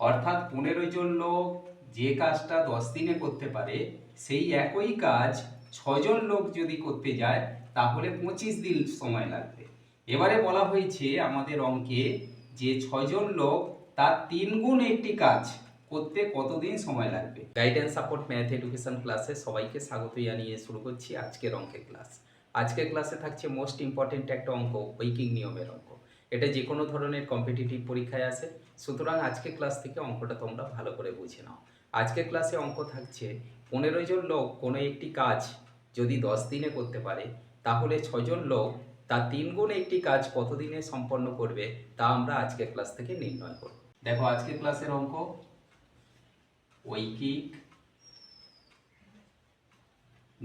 অর্থাৎ 15 জন লোক যে কাজটা 10 দিনে করতে পারে সেই একই কাজ 6 জন লোক যদি করতে যায় তাহলে 25 দিন সময় লাগবে। এবারে বলা হয়েছে আমাদের অঙ্কে যে 6 জন লোক তার 3 গুণ একটি কাজ করতে কতদিন সময় লাগবে। গাইডেন্স সাপোর্ট ম্যাথ এডুকেশন ক্লাসে সবাইকে স্বাগত জানিয়ে শুরু করছি আজকের অঙ্কের ক্লাস। আজকের ক্লাসে থাকছে মোস্ট ইম্পর্টেন্ট একটা অঙ্ক, ঐকিক নিয়মের অঙ্ক। এটা যে কোনো ধরনের কম্পিটিটিভ পরীক্ষায় আসে, সুতরাং আজকের ক্লাস থেকে অঙ্কটা তোমরা ভালো করে বুঝে নাও। আজকের ক্লাসে অঙ্ক থাকছে 15 জন লোক কোনো একটি কাজ যদি 10 দিনে করতে পারে তাহলে 6 জন লোক তার 3 গুণ একটি কাজ কত দিনে সম্পন্ন করবে তা আমরা আজকের ক্লাস থেকে নির্ণয় করব। দেখো আজকের ক্লাসের অঙ্ক ঐকিক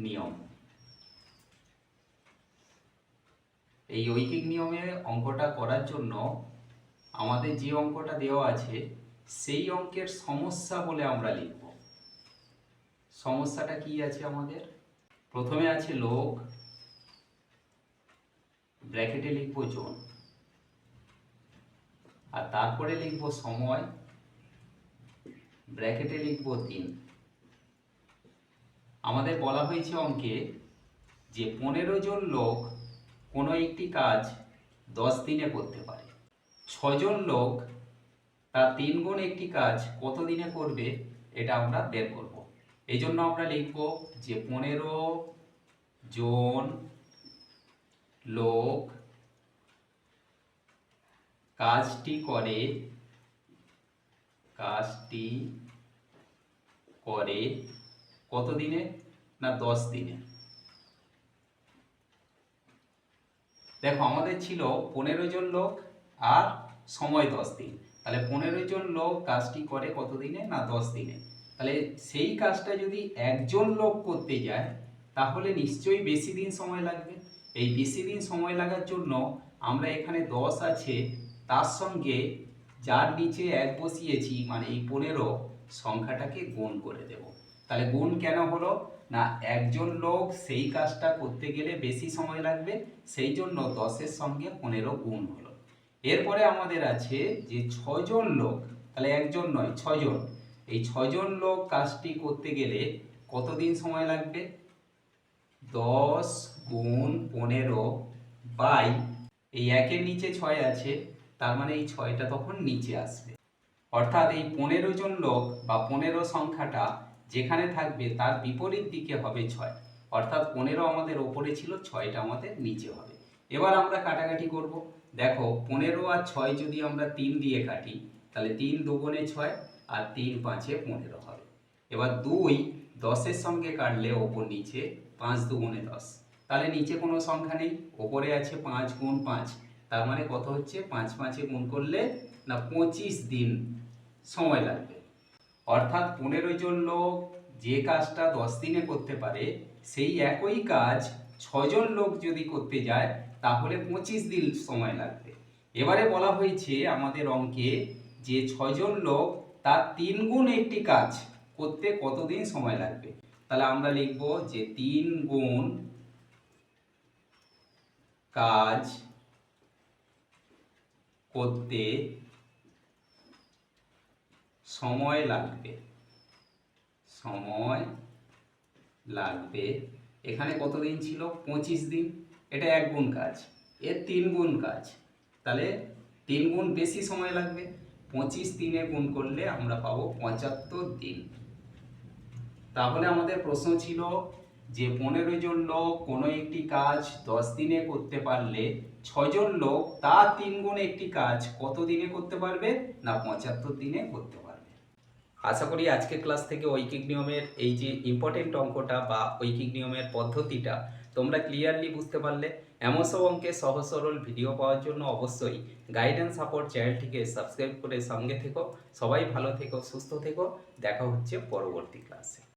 নিয়ম। এই ঐকিক নিয়মে অঙ্কটা করার জন্য আমাদের যে অঙ্কটা দেওয়া আছে সেই অঙ্কের সমস্যা বলে আমরা লিখব। সমস্যাটা কি আছে আমাদের? প্রথমে আছে লোক, ব্র্যাকেটে লিখব জন, আর তারপরে লিখব সময়, ব্র্যাকেটে লিখব দিন। আমাদের বলা হয়েছে অঙ্কে যে 15 জন লোক কোনো একটি কাজ 10 দিনে করতে পারে। 6 জন লোক তার 3 গুণ একটি কাজ কত দিনে করবে এটা আমরা বের করব। এই জন্য আমরা লিখব যে 15 জন লোক কাজটি করে কত দিনে? না 10 দিনে। দেখো আমাদের ছিল 15 জন লোক আর সময় 10 দিন, তাহলে 15 জন লোক কাজটি করে কত দিনে? না 10 দিনে। তাহলে সেই কাজটা যদি একজন লোক করতে যায় তাহলে নিশ্চয়ই বেশি দিন সময় লাগবে। এই বেশি দিন সময় লাগার জন্য আমরা এখানে 10 আছে তার সঙ্গে যার নিচে 1 বসিয়েছি, মানে এই 15 সংখ্যাটাকে গুণ করে দেব। তাহলে গুণ কেন হলো? না একজন লোক সেই কাজটা করতে গেলে বেশি সময় লাগবে, সেই জন্য 10-এর সঙ্গে 15 গুণ হলো। এরপরে আমাদের আছে যে 6 জন লোক, তাহলে একজন নয় 6 জন, এই 6 জন লোক কাজটি করতে গেলে কতদিন সময় লাগবে? 10 গুণ 15 বাই এই 1-এর নিচে 6 আছে, তার মানে এই 6টা তখন নিচে আসবে। অর্থাৎ এই 15 জন লোক বা 15 সংখ্যাটা যেখানে থাকবে তার বিপরীত দিকে হবে 6, অর্থাৎ 15 আমাদের ওপরে ছিল, 6টা আমাদের নিচে হবে। এবার আমরা কাটাকাটি করব। দেখো 15 আর 6 যদি আমরা 3 দিয়ে কাটি তাহলে 3 দুগুণে 6 আর 3 পাঁচে 15 হবে। এবার 2 10-এর সঙ্গে কাটলে ওপর নিচে 5 দুগুণে 10, তাহলে নিচে কোনো সংখ্যা নেই, ওপরে আছে 5 গুণ 5, তার মানে কত হচ্ছে? 5 5-এ গুণ করলে না 25 দিন সময় লাগবে। অর্থাৎ 15 জন লোক যে কাজটা 10 দিনে করতে পারে সেই একই কাজ 6 জন লোক যদি করতে যায় তাহলে 25 দিন সময় লাগবে। এবারে বলা হয়েছে আমাদের অঙ্কে যে 6 জন লোক তার 3 গুণ একটি কাজ করতে কতদিন সময় লাগবে। তাহলে আমরা লিখব যে 3 গুণ কাজ করতে সময় লাগবে। এখানে কতদিন ছিল? 25 দিন। এটা 1 গুণ কাজ, এর 3 গুণ কাজ, তাহলে 3 গুণ বেশি সময় লাগবে। 25 দিনে গুণ করলে আমরা পাবো 75 দিন। তাহলে আমাদের প্রশ্ন ছিল যে 15 জন লোক কোনো একটি কাজ 10 দিনে করতে পারলে 6 জন লোক তার 3 গুণ একটি কাজ কত দিনে করতে পারবে? না 75 দিনে করতে পারবে। আশা করি আজকের ক্লাস থেকে ঐকিক নিয়মের এই যে ইম্পর্টেন্ট অঙ্কটা বা ঐকিক নিয়মের পদ্ধতিটা তোমরা ক্লিয়ারলি বুঝতে পারলে। এমন সব অঙ্কের সহজ সরল ভিডিও পাওয়ার জন্য অবশ্যই গাইডেন্স সাপোর্ট চ্যানেলটিকে সাবস্ক্রাইব করে সঙ্গে থেকো। সবাই ভালো থেকো, সুস্থ থেকো। দেখা হচ্ছে পরবর্তী ক্লাসে।